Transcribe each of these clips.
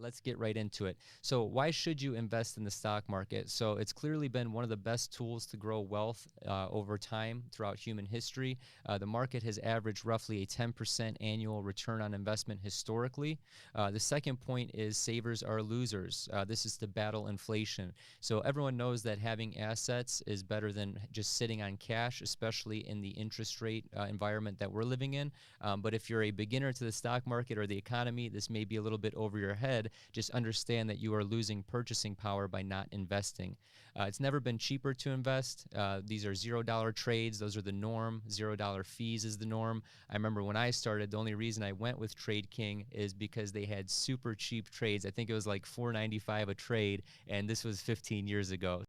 let's get right into it. So why should you invest in the stock market? So it's clearly been one of the best tools to grow wealth over time throughout human history. The market has averaged roughly a 10% annual return on investment historically. The second point is savers are losers. This is to battle inflation. So everyone knows that having assets is better than just sitting on cash, especially in the interest rate environment that we're living in. But if you're a beginner to the stock market or the economy, this may be a little bit over your head. Just understand that you are losing purchasing power by not investing. It's never been cheaper to invest. These are $0 trades. Those are the norm. $0 fees is the norm. I remember when I started, the only reason I went with Trade King is because they had super cheap trades. I think it was like $4.95 a trade, and this was 15 years ago.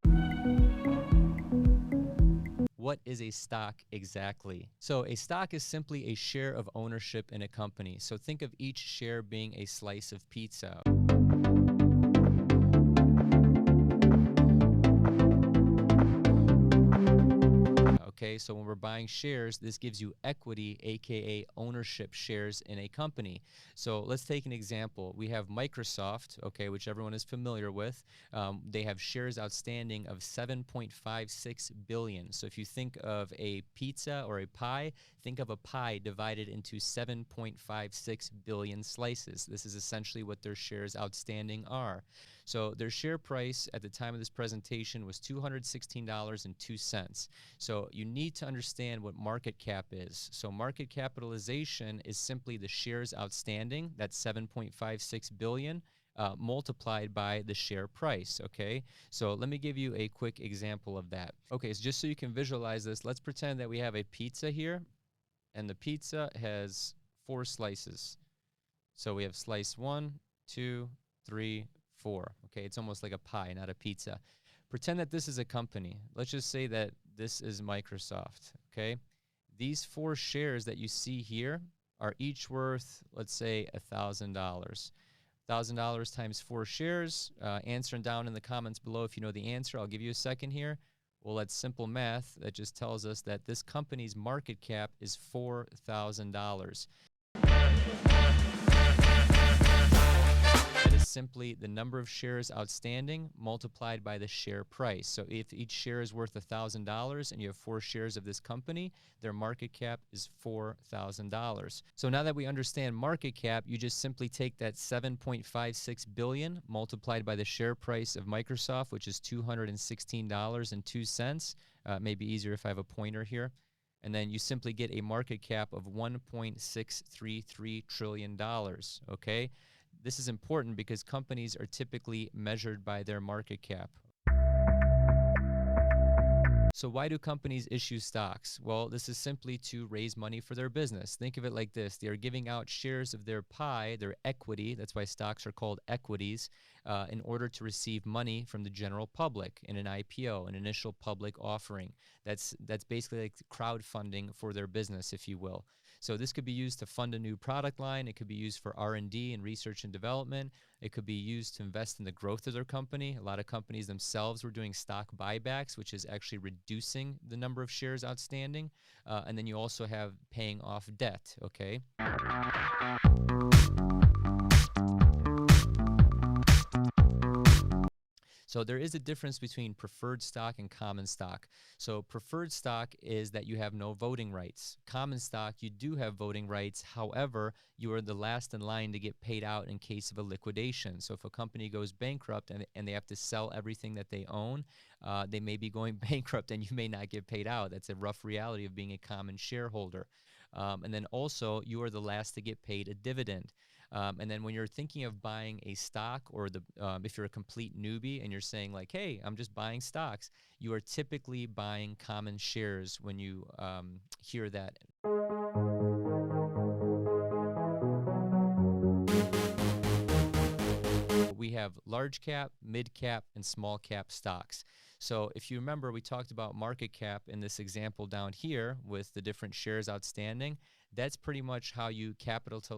What is a stock exactly? So a stock is simply a share of ownership in a company. So think of each share being a slice of pizza. Okay, so when we're buying shares, this gives you equity, aka ownership shares in a company. So let's take an example. We have Microsoft, okay, which everyone is familiar with. They have shares outstanding of 7.56 billion. So if you think of a pizza or a pie, think of a pie divided into 7.56 billion slices. This is essentially what their shares outstanding are. So their share price at the time of this presentation was $216.02. So you need to understand what market cap is. So market capitalization is simply the shares outstanding, that's 7.56 billion, multiplied by the share price, okay? So let me give you a quick example of that. Okay, so just so you can visualize this, let's pretend that we have a pizza here, and the pizza has 4 slices. So we have slice 1, 2, 3, 4. Okay, it's almost like a pie, not a pizza. Pretend that this is a company. Let's just say that this is Microsoft, okay? These 4 shares that you see here are each worth, let's say, $1,000. $1,000 times 4 shares. Answer down in the comments below if you know the answer. I'll give you a second here. Well, that's simple math. That just tells us that this company's market cap is $4,000. That is simply the number of shares outstanding multiplied by the share price. So if each share is worth $1,000 and you have 4 shares of this company, their market cap is $4,000. So now that we understand market cap, you just simply take that 7.56 billion multiplied by the share price of Microsoft, which is $216.02. Maybe easier if I have a pointer here. And then you simply get a market cap of $1.633 trillion, okay? This is important because companies are typically measured by their market cap. So why do companies issue stocks? Well, this is simply to raise money for their business. Think of it like this. They are giving out shares of their pie, their equity, that's why stocks are called equities, in order to receive money from the general public in an IPO, an initial public offering. That's basically like crowdfunding for their business, if you will. So this could be used to fund a new product line. It could be used for R&D and research and development. It could be used to invest in the growth of their company. A lot of companies themselves were doing stock buybacks, which is actually reducing the number of shares outstanding. And then you also have paying off debt, okay? So there is a difference between preferred stock and common stock. So preferred stock is that you have no voting rights. Common stock, you do have voting rights. However, you are the last in line to get paid out in case of a liquidation. So if a company goes bankrupt and they have to sell everything that they own, they may be going bankrupt and you may not get paid out. That's a rough reality of being a common shareholder. And then also, you are the last to get paid a dividend. And then when you're thinking of buying a stock, or if you're a complete newbie and you're saying like, hey, I'm just buying stocks, you are typically buying common shares when you hear that. We have large cap, mid cap, and small cap stocks. So if you remember, we talked about market cap in this example down here with the different shares outstanding. That's pretty much how you capitalize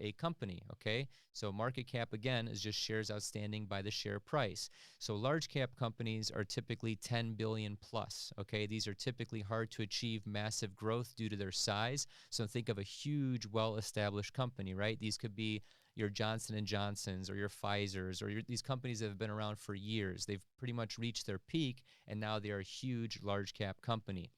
a company, okay? So market cap, again, is just shares outstanding by the share price. So large cap companies are typically 10 billion plus, okay? These are typically hard to achieve massive growth due to their size. So think of a huge, well-established company, right? These could be your Johnson and Johnsons or your Pfizers or these companies that have been around for years. They've pretty much reached their peak, and now they are a huge large cap company.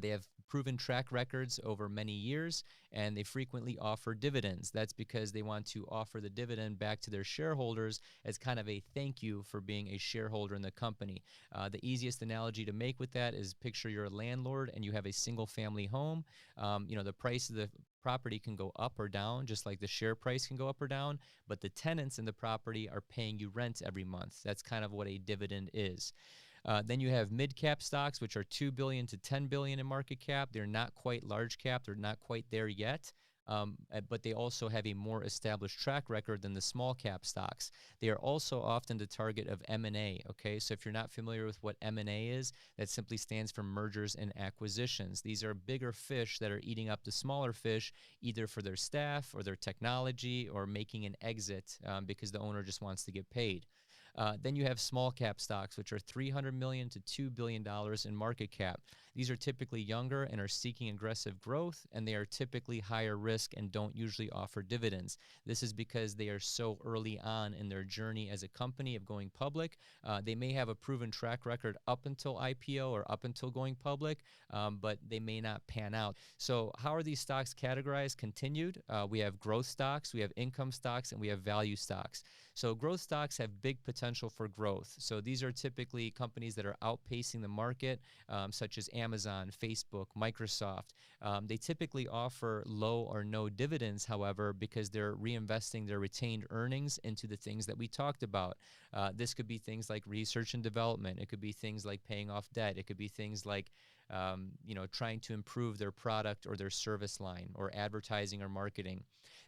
They have proven track records over many years, and they frequently offer dividends. That's because they want to offer the dividend back to their shareholders as kind of a thank you for being a shareholder in the company. The easiest analogy to make with that is picture you're a landlord and you have a single family home. The price of the property can go up or down, just like the share price can go up or down, but the tenants in the property are paying you rent every month. That's kind of what a dividend is. Then you have mid-cap stocks, which are 2 billion to 10 billion in market cap. They're not quite large cap. They're not quite there yet. But they also have a more established track record than the small cap stocks. They are also often the target of M&A, okay? So if you're not familiar with what M&A is, that simply stands for mergers and acquisitions. These are bigger fish that are eating up the smaller fish, either for their staff or their technology or making an exit because the owner just wants to get paid. Then you have small cap stocks, which are $300 million to $2 billion in market cap. These are typically younger and are seeking aggressive growth, and they are typically higher risk and don't usually offer dividends. This is because they are so early on in their journey as a company of going public. They may have a proven track record up until IPO or up until going public, but they may not pan out. So how are these stocks categorized? Continued. We have growth stocks, we have income stocks, and we have value stocks. So growth stocks have big potential for growth. So these are typically companies that are outpacing the market, such as Amazon, Facebook, Microsoft. They typically offer low or no dividends, however, because they're reinvesting their retained earnings into the things that we talked about. This could be things like research and development. It could be things like paying off debt. It could be things like trying to improve their product or their service line or advertising or marketing.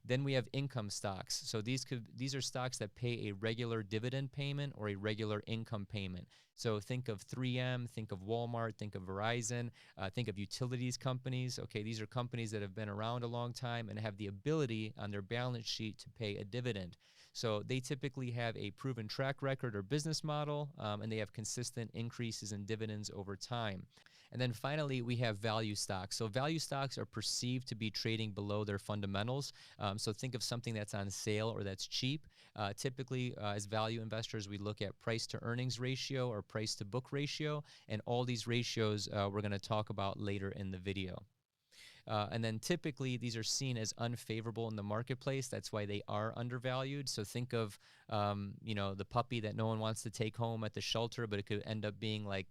Then we have income stocks. So these are stocks that pay a regular dividend payment or a regular income payment. So think of 3M, think of Walmart, think of Verizon, think of utilities companies. Okay, these are companies that have been around a long time and have the ability on their balance sheet to pay a dividend. So they typically have a proven track record or business model, and they have consistent increases in dividends over time. And then finally, we have value stocks. So value stocks are perceived to be trading below their fundamentals. So think of something that's on sale or that's cheap. Typically, as value investors, we look at price to earnings ratio or price to book ratio. And all these ratios we're going to talk about later in the video. And then typically these are seen as unfavorable in the marketplace. That's why they are undervalued. So think of, the puppy that no one wants to take home at the shelter, but it could end up being like,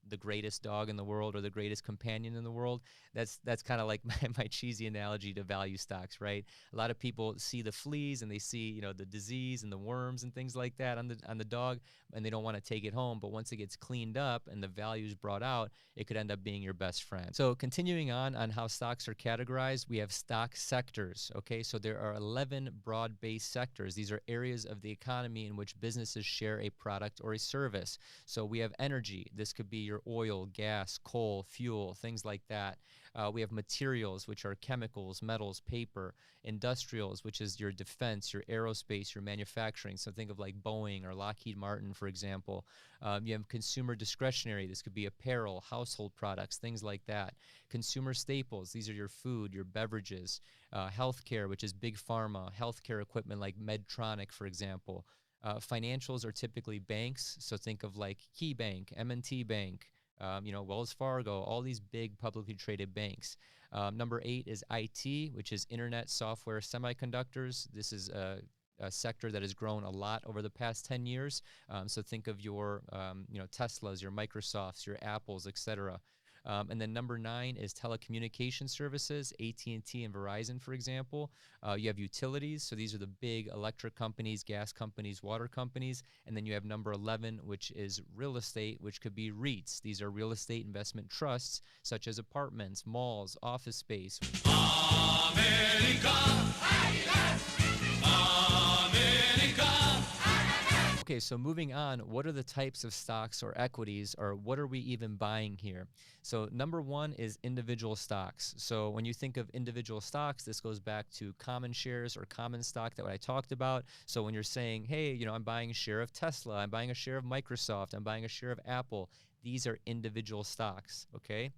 the greatest dog in the world or the greatest companion in the world. That's kind of like my cheesy analogy to value stocks, right? A lot of people see the fleas and they see, the disease and the worms and things like that on the dog, and they don't want to take it home. But once it gets cleaned up and the value is brought out, it could end up being your best friend. So continuing on how stocks are categorized, we have stock sectors. Okay, so there are 11 broad-based sectors. These are areas of the economy in which businesses share a product or a service. So we have energy. This could be your oil, gas, coal, fuel, things like that. We have materials, which are chemicals, metals, paper. Industrials, which is your defense, your aerospace, your manufacturing. So think of like Boeing or Lockheed Martin, for example. You have consumer discretionary. This could be apparel, household products, things like that. Consumer staples. These are your food, your beverages. Healthcare, which is big pharma. Healthcare equipment like Medtronic, for example. Financials are typically banks. So think of like KeyBank, M&T Bank, Wells Fargo, all these big publicly traded banks. Number 8 is IT, which is internet, software, semiconductors. This is a sector that has grown a lot over the past 10 years. So think of your, Teslas, your Microsofts, your Apples, etc. And then number 9 is telecommunication services, AT&T and Verizon, for example. You have utilities, so these are the big electric companies, gas companies, water companies. And then you have number 11, which is real estate, which could be REITs. These are real estate investment trusts, such as apartments, malls, office space. America! Okay, so moving on, what are the types of stocks or equities, or what are we even buying here? So number 1 is individual stocks. So when you think of individual stocks, this goes back to common shares or common stock that I talked about. So when you're saying, hey, I'm buying a share of Tesla, I'm buying a share of Microsoft, I'm buying a share of Apple, these are individual stocks, okay?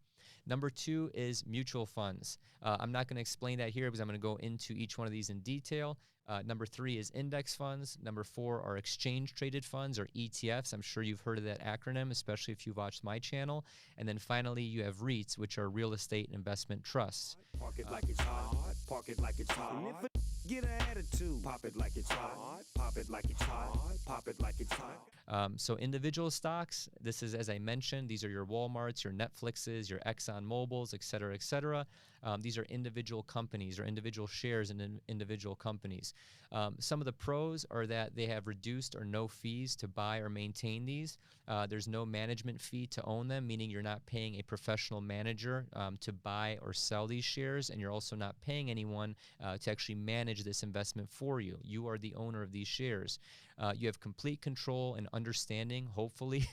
Number 2 is mutual funds. I'm not going to explain that here because I'm going to go into each one of these in detail. Number 3 is index funds. Number 4 are exchange traded funds, or ETFs. I'm sure you've heard of that acronym, especially if you've watched my channel. And then finally, you have REITs, which are real estate investment trusts. Park it like it's hot, park it like it's hot. And if it get an attitude, pop it like it's hot, pop it like it's hot, pop it like it's hot. So individual stocks, this is, as I mentioned, these are your Walmarts, your Netflixes, your Exxon Mobils, et cetera, et cetera. These are individual companies or individual shares in individual companies. Some of the pros are that they have reduced or no fees to buy or maintain these. There's no management fee to own them, meaning you're not paying a professional manager to buy or sell these shares, and you're also not paying anyone to actually manage this investment for you. You are the owner of these shares. You have complete control and understanding, hopefully,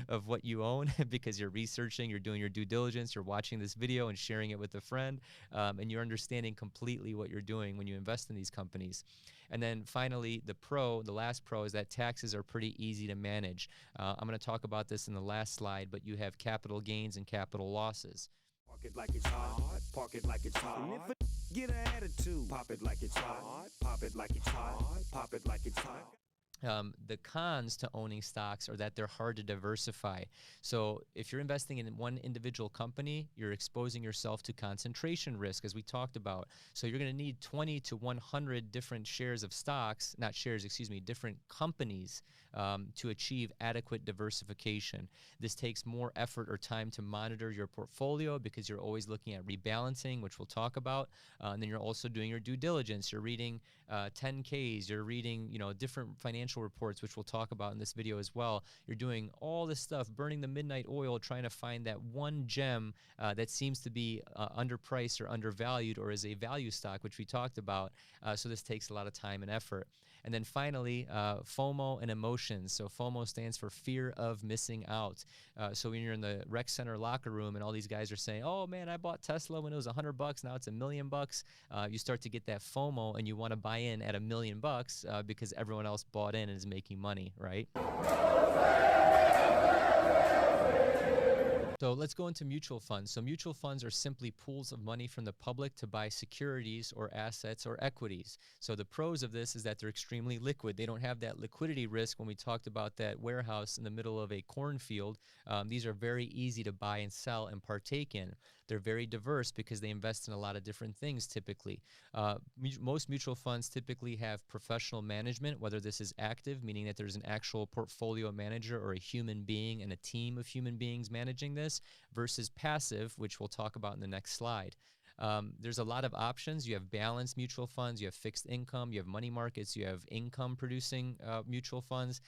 of what you own because you're researching, you're doing your due diligence, you're watching this video and sharing it with a friend, and you're understanding completely what you're doing when you invest in these companies. And then finally, the last pro is that taxes are pretty easy to manage. I'm going to talk about this in the last slide, but you have capital gains and capital losses. Park it like it's hot, park it like it's hot. And if it get an attitude, pop it like it's hot, pop it like it's hot, pop it like it's hot. The cons to owning stocks are that they're hard to diversify. So if you're investing in one individual company, you're exposing yourself to concentration risk, as we talked about. So you're going to need 20 to 100 different shares of stocks, not shares, excuse me, different companies to achieve adequate diversification. This takes more effort or time to monitor your portfolio because you're always looking at rebalancing, which we'll talk about. And then you're also doing your due diligence. You're reading 10Ks, you're reading, different financial reports, which we'll talk about in this video as well. You're doing all this stuff, burning the midnight oil, trying to find that one gem that seems to be underpriced or undervalued or is a value stock, which we talked about. So this takes a lot of time and effort. And then finally, FOMO and emotions. So FOMO stands for fear of missing out. So when you're in the rec center locker room and all these guys are saying, oh man, I bought Tesla when it was $100, now it's $1 million. You start to get that FOMO and you want to buy in at $1 million because everyone else bought in and is making money, right? So let's go into mutual funds. So mutual funds are simply pools of money from the public to buy securities or assets or equities. So the pros of this is that they're extremely liquid. They don't have that liquidity risk when we talked about that warehouse in the middle of a cornfield. These are very easy to buy and sell and partake in. They're very diverse because they invest in a lot of different things typically. Most mutual funds typically have professional management, whether this is active, meaning that there's an actual portfolio manager or a human being and a team of human beings managing this, versus passive, which we'll talk about in the next slide. There's a lot of options. You have balanced mutual funds, you have fixed income, you have money markets, you have income producing mutual funds.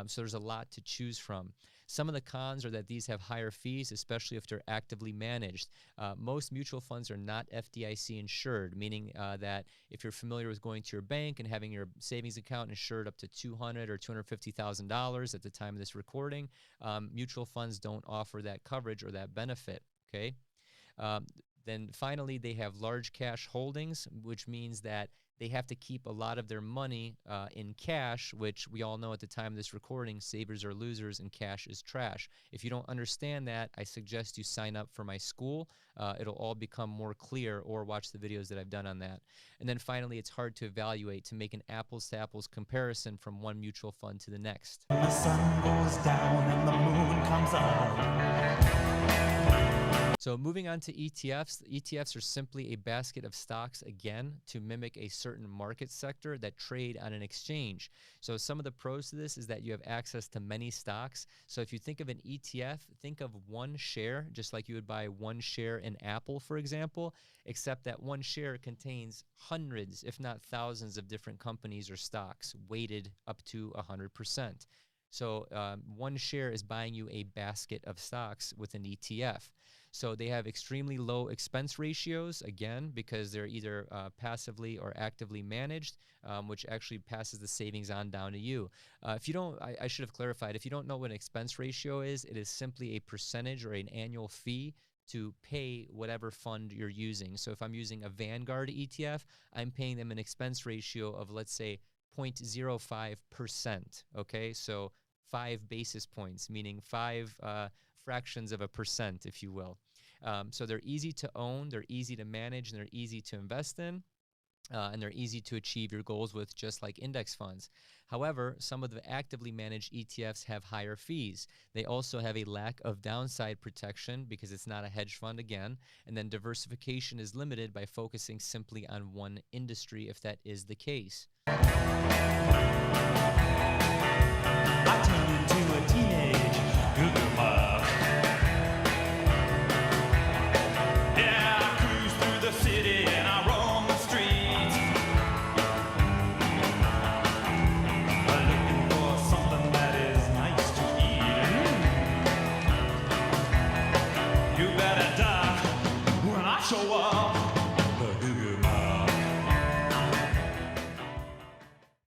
So there's a lot to choose from. Some of the cons are that these have higher fees, especially if they're actively managed. Most mutual funds are not FDIC insured, meaning that if you're familiar with going to your bank and having your savings account insured up to $200,000 or $250,000 at the time of this recording, mutual funds don't offer that coverage or that benefit, okay? Then finally, they have large cash holdings, which means that they have to keep a lot of their money in cash, which we all know at the time of this recording, savers are losers and cash is trash. If you don't understand that, I suggest you sign up for my school. It'll all become more clear, or watch the videos that I've done on that. And then finally, it's hard to evaluate, to make an apples-to-apples comparison from one mutual fund to the next. The sun goes down and the moon comes up. So moving on to ETFs. ETFs are simply a basket of stocks, again, to mimic a certain market sector that trade on an exchange. So some of the pros to this is that you have access to many stocks. So if you think of an ETF, think of one share, just like you would buy one share in Apple, for example, except that one share contains hundreds, if not thousands, of different companies or stocks, weighted up to 100%. So one share is buying you a basket of stocks with an ETF. So they have extremely low expense ratios, again, because they're either passively or actively managed, which actually passes the savings on down to you. If you don't, I should have clarified, if you don't know what an expense ratio is, it is simply a percentage or an annual fee to pay whatever fund you're using. So if I'm using a Vanguard ETF, I'm paying them an expense ratio of, let's say, 0.05%, okay? So 5 basis points, meaning 5 fractions of a percent, if you will. So they're easy to own, they're easy to manage, and they're easy to invest in. And they're easy to achieve your goals with, just like index funds. However, some of the actively managed ETFs have higher fees. They also have a lack of downside protection because it's not a hedge fund again. And then diversification is limited by focusing simply on one industry if that is the case.